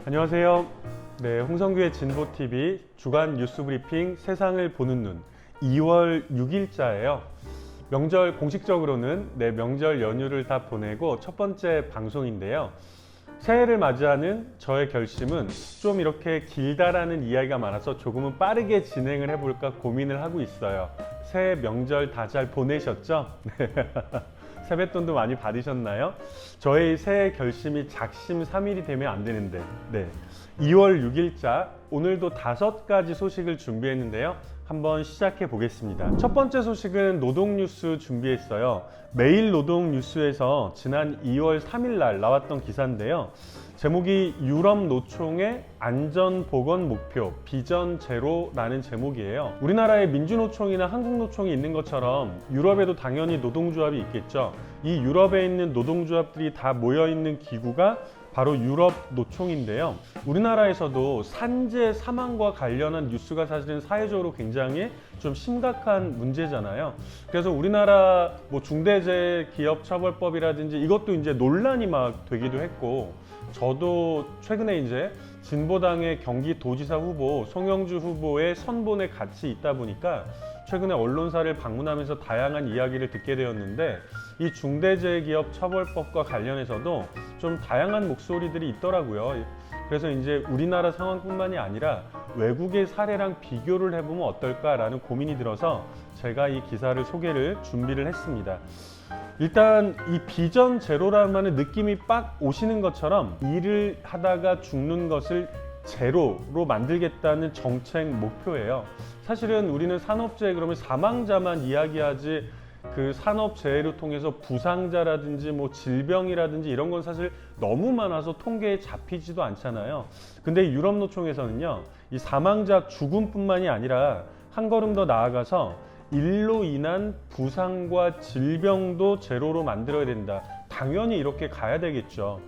안녕하세요. 네, 홍성규의 진보TV 주간 뉴스 브리핑 세상을 보는 눈 2월 6일자예요. 명절 공식적으로는 명절 연휴를 다 보내고 첫 번째 방송인데요. 새해를 맞이하는 저의 결심은 좀 이렇게 길다라는 이야기가 많아서 조금은 빠르게 진행을 해볼까 고민을 하고 있어요. 새해 명절 다 잘 보내셨죠? 세뱃돈도 많이 받으셨나요? 저의 새해 결심이 작심삼일이 되면 안 되는데 2월 6일자 오늘도 5가지 소식을 준비했는데요. 한번 시작해 보겠습니다. 첫 번째 소식은 노동뉴스 준비했어요. 매일 노동뉴스에서 지난 2월 3일 날 나왔던 기사인데요. 제목이 유럽 노총의 안전보건 목표 비전 제로라는 제목이에요. 우리나라에 민주노총이나 한국노총이 있는 것처럼 유럽에도 당연히 노동조합이 있겠죠. 이 유럽에 있는 노동조합들이 다 모여있는 기구가 바로 유럽 노총인데요. 우리나라에서도 산재 사망과 관련한 뉴스가 사실은 사회적으로 굉장히 좀 심각한 문제잖아요. 그래서 우리나라 중대재해기업처벌법이라든지 이것도 이제 논란이 막 되기도 했고, 저도 최근에 이제 진보당의 경기도지사 후보 송영주 후보의 선본에 같이 있다 보니까 최근에 언론사를 방문하면서 다양한 이야기를 듣게 되었는데, 이 중대재해기업처벌법과 관련해서도 좀 다양한 목소리들이 있더라고요. 그래서 이제 우리나라 상황뿐만이 아니라 외국의 사례랑 비교를 해보면 어떨까라는 고민이 들어서 제가 이 기사를 준비를 했습니다. 일단 이 비전 제로라는 말은 느낌이 빡 오시는 것처럼 일을 하다가 죽는 것을 제로로 만들겠다는 정책 목표예요. 사실은 우리는 산업재해 그러면 사망자만 이야기하지 그 산업재해를 통해서 부상자라든지 질병이라든지 이런 건 사실 너무 많아서 통계에 잡히지도 않잖아요. 근데 유럽노총에서는요, 이 사망자 죽음뿐만이 아니라 한 걸음 더 나아가서 일로 인한 부상과 질병도 제로로 만들어야 된다. 당연히 이렇게 가야 되겠죠.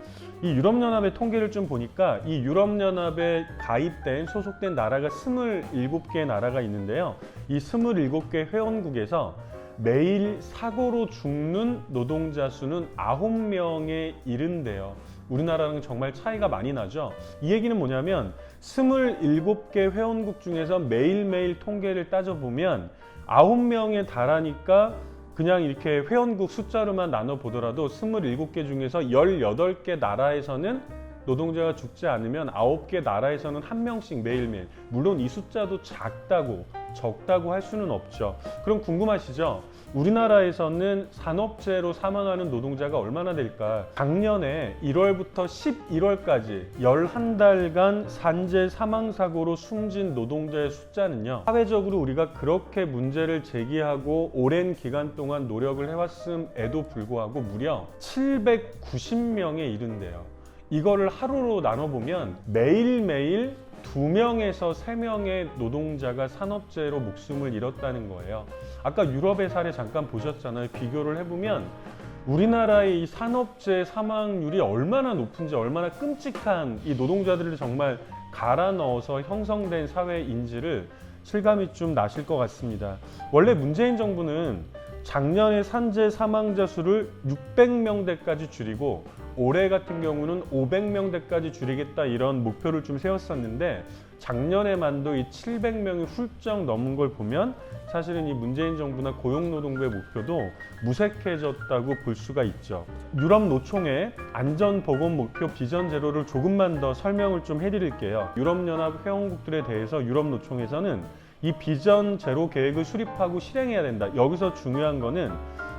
이 유럽연합의 통계를 좀 보니까 이 유럽연합에 가입된 소속된 나라가 27개 나라가 있는데요. 이 27개 회원국에서 매일 사고로 죽는 노동자 수는 9명에 이른대요. 우리나라랑 정말 차이가 많이 나죠. 이 얘기는 뭐냐면 27개 회원국 중에서 매일매일 통계를 따져보면 9명에 달하니까 그냥 이렇게 회원국 숫자로만 나눠보더라도 27개 중에서 18개 나라에서는 노동자가 죽지 않으면 9개 나라에서는 1명씩 매일매일. 물론 이 숫자도 적다고 할 수는 없죠. 그럼 궁금하시죠? 우리나라에서는 산업재해로 사망하는 노동자가 얼마나 될까? 작년에 1월부터 11월까지 11달간 산재 사망사고로 숨진 노동자의 숫자는요, 사회적으로 우리가 그렇게 문제를 제기하고 오랜 기간 동안 노력을 해왔음에도 불구하고 무려 790명에 이른대요. 이거를 하루로 나눠보면 매일매일 2명에서 3명의 노동자가 산업재해로 목숨을 잃었다는 거예요. 아까 유럽의 사례 잠깐 보셨잖아요. 비교를 해보면 우리나라의 이 산업재해 사망률이 얼마나 높은지, 얼마나 끔찍한 이 노동자들을 정말 갈아 넣어서 형성된 사회인지를 실감이 좀 나실 것 같습니다. 원래 문재인 정부는 작년에 산재 사망자 수를 600명대까지 줄이고 올해 같은 경우는 500명대까지 줄이겠다 이런 목표를 좀 세웠었는데, 작년에만도 이 700명이 훌쩍 넘은 걸 보면 사실은 이 문재인 정부나 고용노동부의 목표도 무색해졌다고 볼 수가 있죠. 유럽 노총의 안전보건 목표 비전 제로를 조금만 더 설명을 좀 해드릴게요. 유럽연합 회원국들에 대해서 유럽 노총에서는 이 비전 제로 계획을 수립하고 실행해야 된다. 여기서 중요한 거는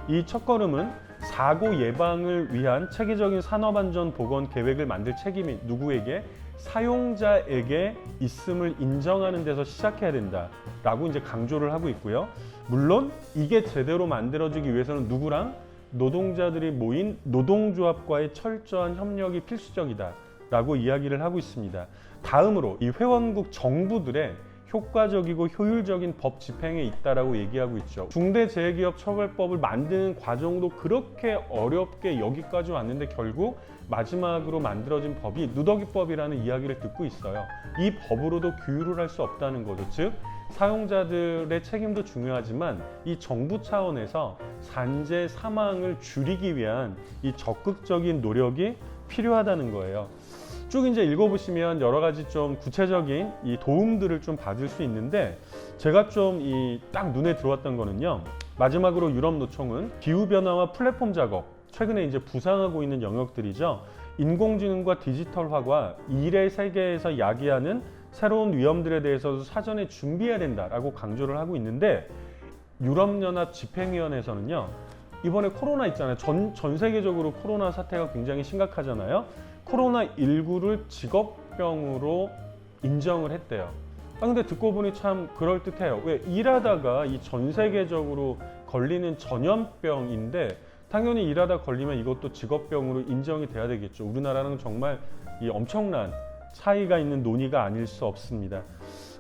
이 첫걸음은 사고 예방을 위한 체계적인 산업안전보건 계획을 만들 책임이 누구에게? 사용자에게 있음을 인정하는 데서 시작해야 된다라고 이제 강조를 하고 있고요. 물론 이게 제대로 만들어지기 위해서는 누구랑? 노동자들이 모인 노동조합과의 철저한 협력이 필수적이다라고 이야기를 하고 있습니다. 다음으로 이 회원국 정부들의 효과적이고 효율적인 법 집행에 있다라고 얘기하고 있죠. 중대재해기업처벌법을 만드는 과정도 그렇게 어렵게 여기까지 왔는데 결국 마지막으로 만들어진 법이 누더기법이라는 이야기를 듣고 있어요. 이 법으로도 규율을 할 수 없다는 거죠. 즉 사용자들의 책임도 중요하지만 이 정부 차원에서 산재 사망을 줄이기 위한 이 적극적인 노력이 필요하다는 거예요. 쭉 이제 읽어보시면 여러 가지 좀 구체적인 이 도움들을 좀 받을 수 있는데, 제가 좀 이 딱 눈에 들어왔던 거는요. 마지막으로 유럽노총은 기후변화와 플랫폼 작업, 최근에 이제 부상하고 있는 영역들이죠. 인공지능과 디지털화가 일의 세계에서 야기하는 새로운 위험들에 대해서도 사전에 준비해야 된다라고 강조를 하고 있는데, 유럽연합 집행위원회에서는요, 이번에 코로나 있잖아요. 전 세계적으로 코로나 사태가 굉장히 심각하잖아요. 코로나19를 직업병으로 인정을 했대요. 근데 듣고 보니 참 그럴듯해요. 왜? 일하다가 이 전 세계적으로 걸리는 전염병인데, 당연히 일하다 걸리면 이것도 직업병으로 인정이 돼야 되겠죠. 우리나라는 정말 이 엄청난 차이가 있는 논의가 아닐 수 없습니다.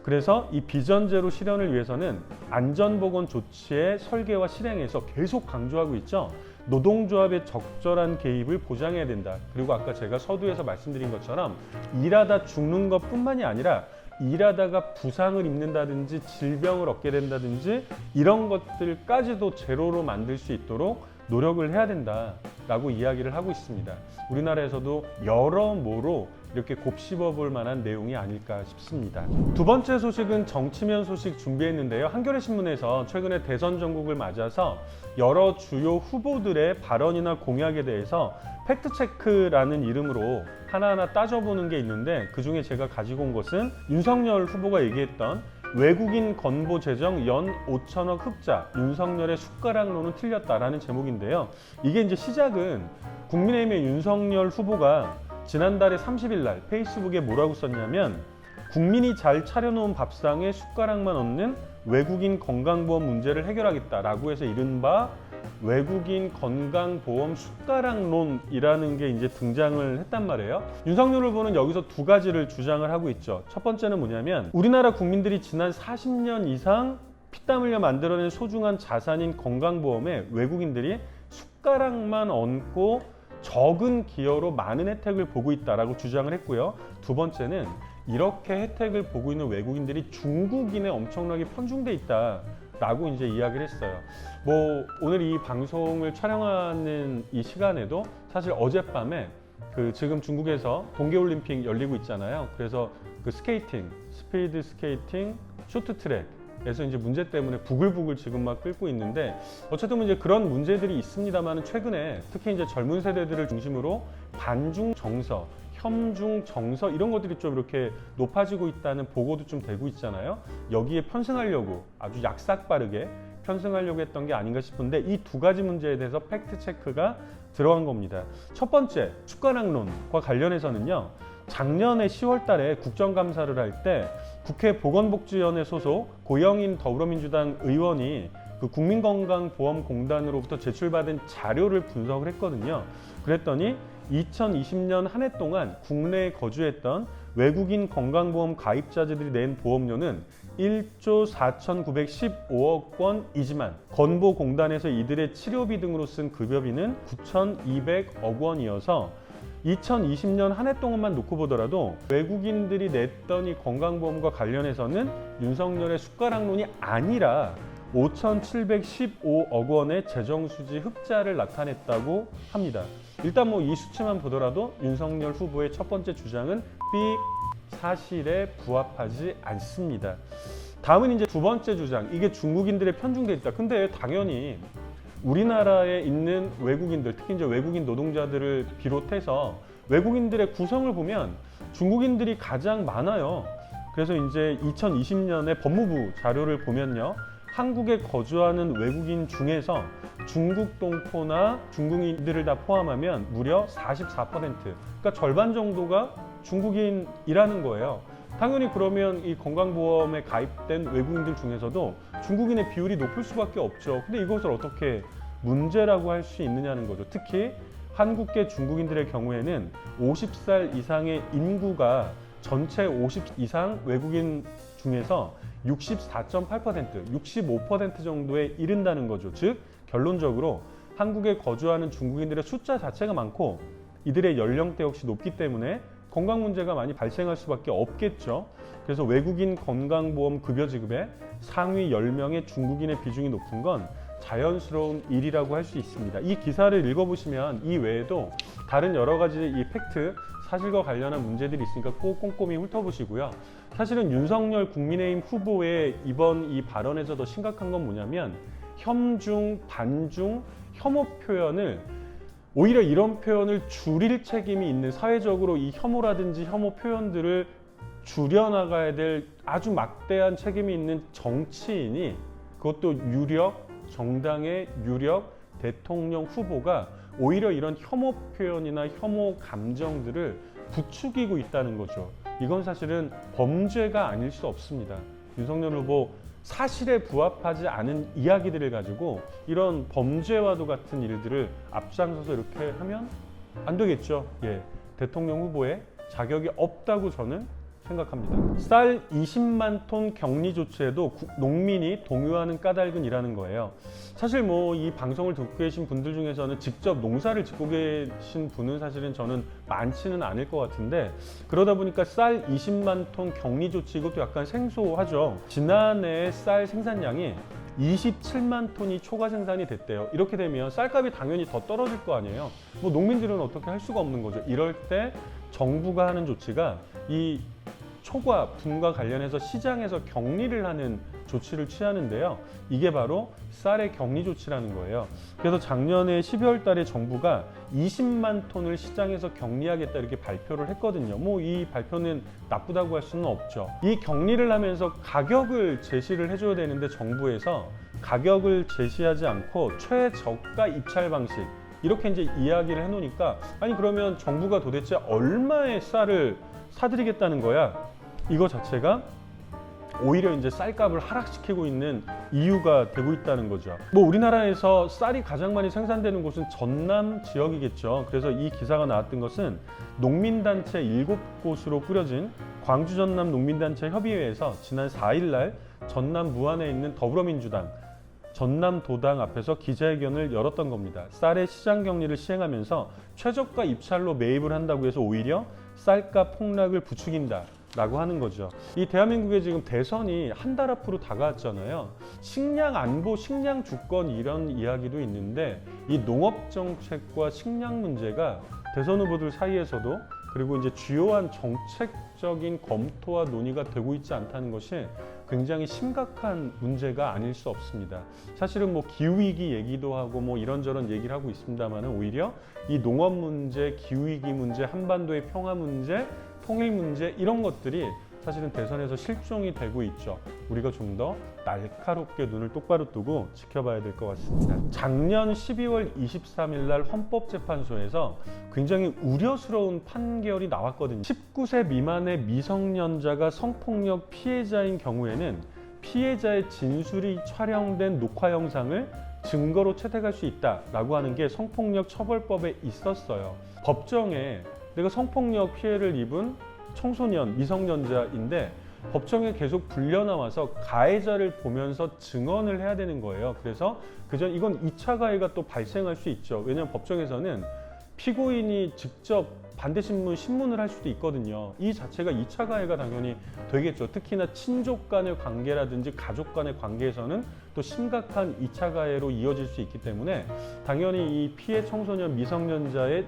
그래서 이 비전제로 실현을 위해서는 안전보건 조치의 설계와 실행에서 계속 강조하고 있죠. 노동조합의 적절한 개입을 보장해야 된다. 그리고 아까 제가 서두에서 말씀드린 것처럼 일하다 죽는 것뿐만이 아니라 일하다가 부상을 입는다든지 질병을 얻게 된다든지 이런 것들까지도 제로로 만들 수 있도록 노력을 해야 된다라고 이야기를 하고 있습니다. 우리나라에서도 여러모로 이렇게 곱씹어 볼 만한 내용이 아닐까 싶습니다. 두 번째 소식은 정치면 소식 준비했는데요. 한겨레 신문에서 최근에 대선 전국을 맞아서 여러 주요 후보들의 발언이나 공약에 대해서 팩트체크라는 이름으로 하나하나 따져보는 게 있는데, 그중에 제가 가지고 온 것은 윤석열 후보가 얘기했던 외국인 건보 재정 연 5천억 흑자, 윤석열의 숟가락론은 틀렸다라는 제목인데요. 이게 이제 시작은 국민의힘의 윤석열 후보가 지난달에 30일 날 페이스북에 뭐라고 썼냐면, 국민이 잘 차려놓은 밥상에 숟가락만 얹는 외국인 건강보험 문제를 해결하겠다라고 해서 이른바 외국인 건강보험 숟가락론이라는 게 이제 등장을 했단 말이에요. 윤석열 후보는 여기서 두 가지를 주장을 하고 있죠. 첫 번째는 뭐냐면, 우리나라 국민들이 지난 40년 이상 피땀 흘려 만들어낸 소중한 자산인 건강보험에 외국인들이 숟가락만 얹고 적은 기여로 많은 혜택을 보고 있다라고 주장을 했고요. 두 번째는 이렇게 혜택을 보고 있는 외국인들이 중국인에 엄청나게 편중돼 있다라고 이제 이야기를 했어요. 뭐 오늘 이 방송을 촬영하는 이 시간에도 사실 어젯밤에 지금 중국에서 동계올림픽 열리고 있잖아요. 그래서 스케이팅, 스피드 스케이팅, 쇼트트랙 에서 이제 문제 때문에 부글부글 지금 막 끓고 있는데, 어쨌든 이제 그런 문제들이 있습니다만, 최근에 특히 이제 젊은 세대들을 중심으로 반중 정서, 혐중 정서 이런 것들이 좀 이렇게 높아지고 있다는 보고도 좀 되고 있잖아요. 여기에 편승하려고 아주 약삭빠르게 편승하려고 했던 게 아닌가 싶은데, 이 두 가지 문제에 대해서 팩트 체크가 들어간 겁니다. 첫 번째, 숟가락론과 관련해서는요, 작년에 10월 달에 국정감사를 할 때 국회 보건복지위원회 소속 고영인 더불어민주당 의원이 국민건강보험공단으로부터 제출받은 자료를 분석을 했거든요. 그랬더니 2020년 한 해 동안 국내에 거주했던 외국인 건강보험 가입자들이 낸 보험료는 1조 4,915억 원이지만 건보공단에서 이들의 치료비 등으로 쓴 급여비는 9,200억 원이어서 2020년 한 해 동안만 놓고 보더라도 외국인들이 냈던 이 건강보험과 관련해서는 윤석열의 숟가락론이 아니라 5,715억 원의 재정수지 흑자를 나타냈다고 합니다. 일단 뭐 이 수치만 보더라도 윤석열 후보의 첫 번째 주장은 사실에 부합하지 않습니다. 다음은 이제 두 번째 주장, 이게 중국인들의 편중돼 있다. 근데 당연히 우리나라에 있는 외국인들, 특히 이제 외국인 노동자들을 비롯해서 외국인들의 구성을 보면 중국인들이 가장 많아요. 그래서 이제 2020년에 법무부 자료를 보면요, 한국에 거주하는 외국인 중에서 중국 동포나 중국인들을 다 포함하면 무려 44%, 그러니까 절반 정도가 중국인이라는 거예요. 당연히 그러면 이 건강보험에 가입된 외국인들 중에서도 중국인의 비율이 높을 수밖에 없죠. 근데 이것을 어떻게 문제라고 할 수 있느냐는 거죠. 특히 한국계 중국인들의 경우에는 50살 이상의 인구가 전체 50 이상 외국인 중에서 64.8%, 65% 정도에 이른다는 거죠. 즉 결론적으로 한국에 거주하는 중국인들의 숫자 자체가 많고 이들의 연령대 역시 높기 때문에 건강 문제가 많이 발생할 수밖에 없겠죠. 그래서 외국인 건강보험 급여 지급에 상위 10명의 중국인의 비중이 높은 건 자연스러운 일이라고 할 수 있습니다. 이 기사를 읽어보시면 이 외에도 다른 여러 가지 이 팩트 사실과 관련한 문제들이 있으니까 꼭 꼼꼼히 훑어보시고요. 사실은 윤석열 국민의힘 후보의 이번 이 발언에서 더 심각한 건 뭐냐면 혐중, 반중, 혐오 표현을 오히려 이런 표현을 줄일 책임이 있는 사회적으로 이 혐오라든지 혐오 표현들을 줄여나가야 될 아주 막대한 책임이 있는 정치인이 그것도 유력, 정당의 유력 대통령 후보가 오히려 이런 혐오 표현이나 혐오 감정들을 부추기고 있다는 거죠. 이건 사실은 범죄가 아닐 수 없습니다. 윤석열 후보 사실에 부합하지 않은 이야기들을 가지고 이런 범죄와도 같은 일들을 앞장서서 이렇게 하면 안 되겠죠. 예, 대통령 후보의 자격이 없다고 저는 생각합니다. 쌀 20만 톤 격리 조치에도 농민이 동요하는 까닭은 이라는 거예요. 사실 뭐 이 방송을 듣고 계신 분들 중에서는 직접 농사를 짓고 계신 분은 사실은 저는 많지는 않을 것 같은데 그러다 보니까 쌀 20만 톤 격리 조치 이것도 약간 생소하죠. 지난해 쌀 생산량이 27만 톤이 초과 생산이 됐대요. 이렇게 되면 쌀값이 당연히 더 떨어질 거 아니에요. 뭐 농민들은 어떻게 할 수가 없는 거죠. 이럴 때 정부가 하는 조치가 이 초과, 분과 관련해서 시장에서 격리를 하는 조치를 취하는데요. 이게 바로 쌀의 격리 조치라는 거예요. 그래서 작년에 12월 달에 정부가 20만 톤을 시장에서 격리하겠다 이렇게 발표를 했거든요. 뭐 이 발표는 나쁘다고 할 수는 없죠. 이 격리를 하면서 가격을 제시를 해줘야 되는데 정부에서 가격을 제시하지 않고 최저가 입찰 방식 이렇게 이제 이야기를 해놓으니까 아니 그러면 정부가 도대체 얼마의 쌀을 사드리겠다는 거야. 이거 자체가 오히려 이제 쌀값을 하락시키고 있는 이유가 되고 있다는 거죠. 뭐 우리나라에서 쌀이 가장 많이 생산되는 곳은 전남 지역이겠죠. 그래서 이 기사가 나왔던 것은 농민단체 7곳으로 꾸려진 광주 전남 농민단체 협의회에서 지난 4일 날 전남 무안에 있는 더불어민주당 전남도당 앞에서 기자회견을 열었던 겁니다. 쌀의 시장 격리를 시행하면서 최저가 입찰로 매입을 한다고 해서 오히려 쌀값 폭락을 부추긴다 라고 하는 거죠. 이 대한민국의 지금 대선이 한 달 앞으로 다가왔잖아요. 식량 안보, 식량 주권 이런 이야기도 있는데 이 농업 정책과 식량 문제가 대선 후보들 사이에서도 그리고 이제 주요한 정책적인 검토와 논의가 되고 있지 않다는 것이 굉장히 심각한 문제가 아닐 수 없습니다. 사실은 뭐 기후위기 얘기도 하고 뭐 이런저런 얘기를 하고 있습니다만 오히려 이 농업 문제, 기후위기 문제, 한반도의 평화 문제, 통일 문제 이런 것들이 사실은 대선에서 실종이 되고 있죠. 우리가 좀 더 날카롭게 눈을 똑바로 뜨고 지켜봐야 될 것 같습니다. 작년 12월 23일 날 헌법재판소에서 굉장히 우려스러운 판결이 나왔거든요. 19세 미만의 미성년자가 성폭력 피해자인 경우에는 피해자의 진술이 촬영된 녹화 영상을 증거로 채택할 수 있다라고 하는 게 성폭력 처벌법에 있었어요. 법정에 내가 성폭력 피해를 입은 청소년, 미성년자인데 법정에 계속 불려나와서 가해자를 보면서 증언을 해야 되는 거예요. 그래서 이건 2차 가해가 또 발생할 수 있죠. 왜냐하면 법정에서는 피고인이 직접 반대신문을 할 수도 있거든요. 이 자체가 2차 가해가 당연히 되겠죠. 특히나 친족 간의 관계라든지 가족 간의 관계에서는 또 심각한 2차 가해로 이어질 수 있기 때문에 당연히 이 피해 청소년 미성년자의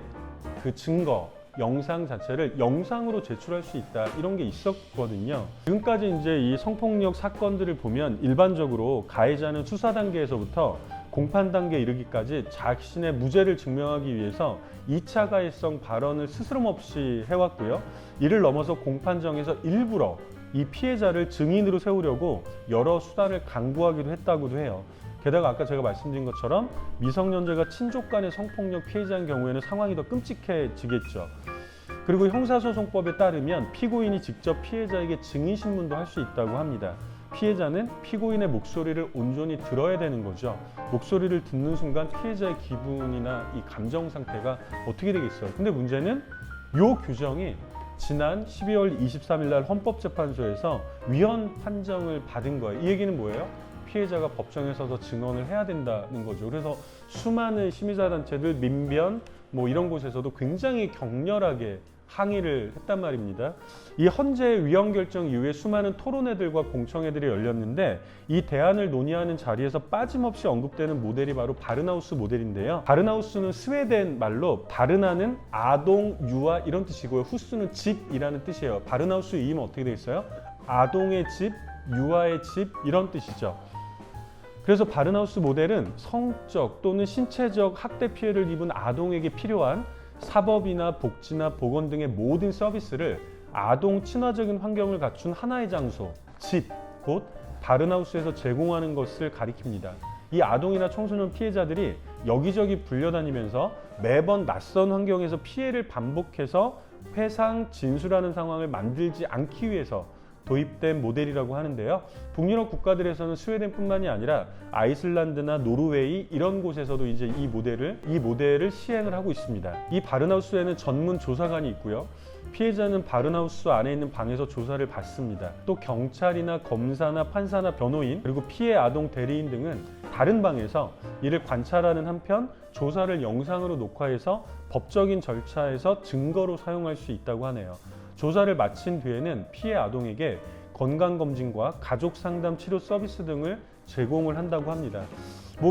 그 증거 영상 자체를 영상으로 제출할 수 있다 이런 게 있었거든요. 지금까지 이제 이 성폭력 사건들을 보면 일반적으로 가해자는 수사 단계에서부터 공판 단계에 이르기까지 자신의 무죄를 증명하기 위해서 2차 가해성 발언을 스스럼없이 해왔고요. 이를 넘어서 공판정에서 일부러 이 피해자를 증인으로 세우려고 여러 수단을 강구하기도 했다고도 해요. 게다가 아까 제가 말씀드린 것처럼 미성년자가 친족 간의 성폭력 피해자인 경우에는 상황이 더 끔찍해지겠죠. 그리고 형사소송법에 따르면 피고인이 직접 피해자에게 증인신문도 할 수 있다고 합니다. 피해자는 피고인의 목소리를 온전히 들어야 되는 거죠. 목소리를 듣는 순간 피해자의 기분이나 이 감정 상태가 어떻게 되겠어요. 근데 문제는 이 규정이 지난 12월 23일 날 헌법재판소에서 위헌 판정을 받은 거예요. 이 얘기는 뭐예요? 피해자가 법정에 서서 증언을 해야 된다는 거죠. 그래서 수많은 시민사단체들, 민변 뭐 이런 곳에서도 굉장히 격렬하게 항의를 했단 말입니다. 이 헌재의 위헌 결정 이후에 수많은 토론회들과 공청회들이 열렸는데 이 대안을 논의하는 자리에서 빠짐없이 언급되는 모델이 바로 바른하우스 모델인데요. 바른하우스는 스웨덴 말로 바르나는 아동, 유아 이런 뜻이고요. 후스는 집이라는 뜻이에요. 바른하우스 이임은 어떻게 되어 있어요? 아동의 집, 유아의 집 이런 뜻이죠. 그래서 바른하우스 모델은 성적 또는 신체적 학대 피해를 입은 아동에게 필요한 사법이나 복지나 보건 등의 모든 서비스를 아동 친화적인 환경을 갖춘 하나의 장소, 집, 곧 바른하우스에서 제공하는 것을 가리킵니다. 이 아동이나 청소년 피해자들이 여기저기 불려다니면서 매번 낯선 환경에서 피해를 반복해서 회상, 진술하는 상황을 만들지 않기 위해서 도입된 모델이라고 하는데요. 북유럽 국가들에서는 스웨덴뿐만이 아니라 아이슬란드나 노르웨이 이런 곳에서도 이제 이 모델을 시행을 하고 있습니다. 이 바른하우스에는 전문 조사관이 있고요. 피해자는 바른하우스 안에 있는 방에서 조사를 받습니다. 또 경찰이나 검사나 판사나 변호인 그리고 피해 아동 대리인 등은 다른 방에서 이를 관찰하는 한편 조사를 영상으로 녹화해서 법적인 절차에서 증거로 사용할 수 있다고 하네요. 조사를 마친 뒤에는 피해 아동에게 건강검진과 가족상담 치료 서비스 등을 제공을 한다고 합니다.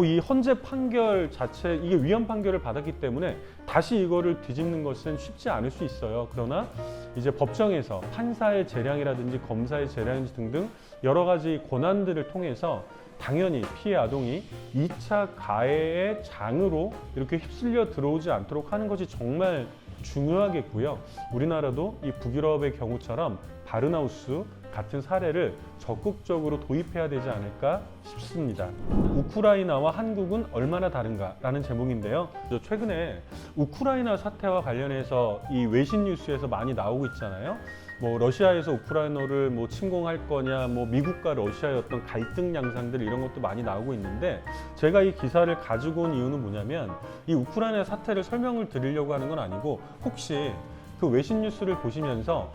이 헌재 판결 자체 이게 위헌 판결을 받았기 때문에 다시 이거를 뒤집는 것은 쉽지 않을 수 있어요. 그러나 이제 법정에서 판사의 재량이라든지 검사의 재량인지 등등 여러 가지 권한들을 통해서 당연히 피해 아동이 2차 가해의 장으로 이렇게 휩쓸려 들어오지 않도록 하는 것이 정말 중요하겠고요. 우리나라도 이 북유럽의 경우처럼 바른하우스 같은 사례를 적극적으로 도입해야 되지 않을까 싶습니다. 우크라이나와 한국은 얼마나 다른가라는 제목인데요. 최근에 우크라이나 사태와 관련해서 이 외신 뉴스에서 많이 나오고 있잖아요. 러시아에서 우크라이나를 침공할 거냐, 미국과 러시아의 어떤 갈등 양상들 이런 것도 많이 나오고 있는데 제가 이 기사를 가지고 온 이유는 뭐냐면 이 우크라이나 사태를 설명을 드리려고 하는 건 아니고 혹시 그 외신 뉴스를 보시면서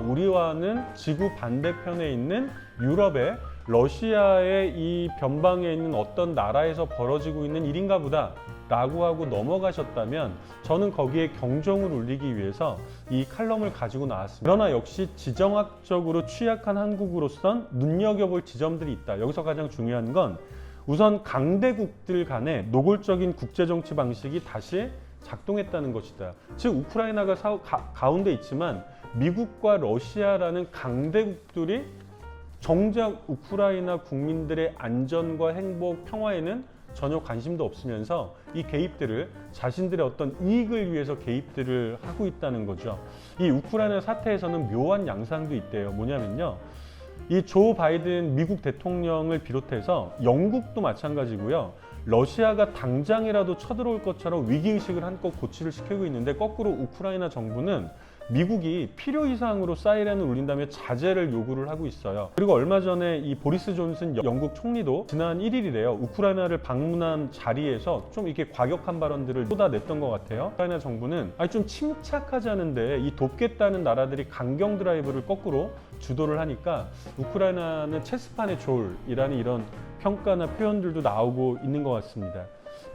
우리와는 지구 반대편에 있는 유럽의 러시아의 이 변방에 있는 어떤 나라에서 벌어지고 있는 일인가 보다 라고 하고 넘어가셨다면 저는 거기에 경종을 울리기 위해서 이 칼럼을 가지고 나왔습니다. 그러나 역시 지정학적으로 취약한 한국으로선 눈여겨볼 지점들이 있다. 여기서 가장 중요한 건 우선 강대국들 간의 노골적인 국제정치 방식이 다시 작동했다는 것이다. 즉 우크라이나가 가운데 있지만 미국과 러시아라는 강대국들이 정작 우크라이나 국민들의 안전과 행복, 평화에는 전혀 관심도 없으면서 이 개입들을 자신들의 어떤 이익을 위해서 개입들을 하고 있다는 거죠. 이 우크라이나 사태에서는 묘한 양상도 있대요. 뭐냐면요. 이 조 바이든 미국 대통령을 비롯해서 영국도 마찬가지고요. 러시아가 당장이라도 쳐들어올 것처럼 위기의식을 한껏 고취를 시키고 있는데 거꾸로 우크라이나 정부는 미국이 필요 이상으로 사이렌을 울린 다음에 자제를 요구를 하고 있어요. 그리고 얼마 전에 이 보리스 존슨 영국 총리도 지난 1일이래요. 우크라이나를 방문한 자리에서 좀 이렇게 과격한 발언들을 쏟아냈던 것 같아요. 우크라이나 정부는 좀 침착하자는데 이 돕겠다는 나라들이 강경 드라이브를 거꾸로 주도를 하니까 우크라이나는 체스판의 졸이라는 이런 평가나 표현들도 나오고 있는 것 같습니다.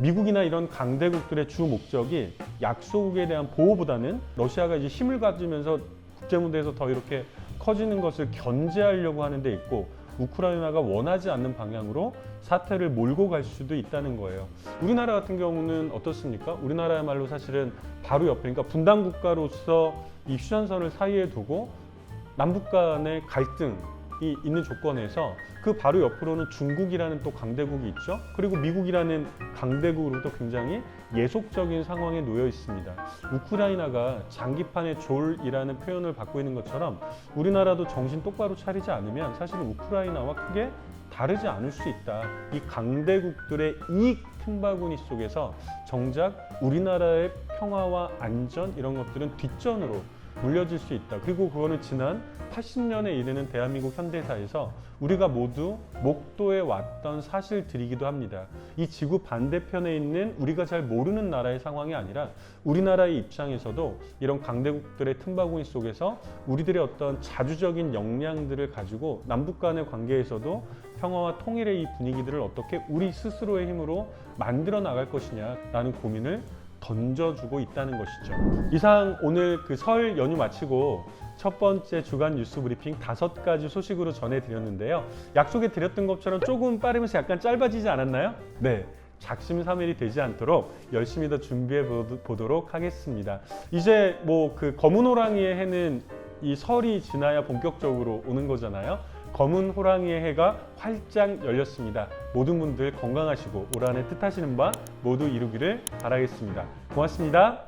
미국이나 이런 강대국들의 주 목적이 약소국에 대한 보호보다는 러시아가 이제 힘을 가지면서 국제무대에서 더 이렇게 커지는 것을 견제하려고 하는 데 있고 우크라이나가 원하지 않는 방향으로 사태를 몰고 갈 수도 있다는 거예요. 우리나라 같은 경우는 어떻습니까? 우리나라야말로 사실은 바로 옆에, 그러니까 분단 국가로서 이 휴전선을 사이에 두고 남북 간의 갈등이 있는 조건에서 그 바로 옆으로는 중국이라는 또 강대국이 있죠. 그리고 미국이라는 강대국으로도 굉장히 예속적인 상황에 놓여 있습니다. 우크라이나가 장기판의 졸이라는 표현을 받고 있는 것처럼 우리나라도 정신 똑바로 차리지 않으면 사실은 우크라이나와 크게 다르지 않을 수 있다. 이 강대국들의 이익 틈바구니 속에서 정작 우리나라의 평화와 안전 이런 것들은 뒷전으로 물려질 수 있다. 그리고 그거는 지난 80년에 이르는 대한민국 현대사에서 우리가 모두 목도해 왔던 사실들이기도 합니다. 이 지구 반대편에 있는 우리가 잘 모르는 나라의 상황이 아니라 우리나라의 입장에서도 이런 강대국들의 틈바구니 속에서 우리들의 어떤 자주적인 역량들을 가지고 남북 간의 관계에서도 평화와 통일의 이 분위기들을 어떻게 우리 스스로의 힘으로 만들어 나갈 것이냐라는 고민을 던져주고 있다는 것이죠. 이상 오늘 그 설 연휴 마치고 첫 번째 주간 뉴스 브리핑 5가지 소식으로 전해드렸는데요. 약속해 드렸던 것처럼 조금 빠르면서 약간 짧아지지 않았나요? 네. 작심삼일이 되지 않도록 열심히 더 준비해 보도록 하겠습니다. 이제 뭐 그 검은 호랑이의 해는 이 설이 지나야 본격적으로 오는 거잖아요. 검은 호랑이의 해가 활짝 열렸습니다. 모든 분들 건강하시고 올 한해 뜻하시는 바 모두 이루기를 바라겠습니다. 고맙습니다.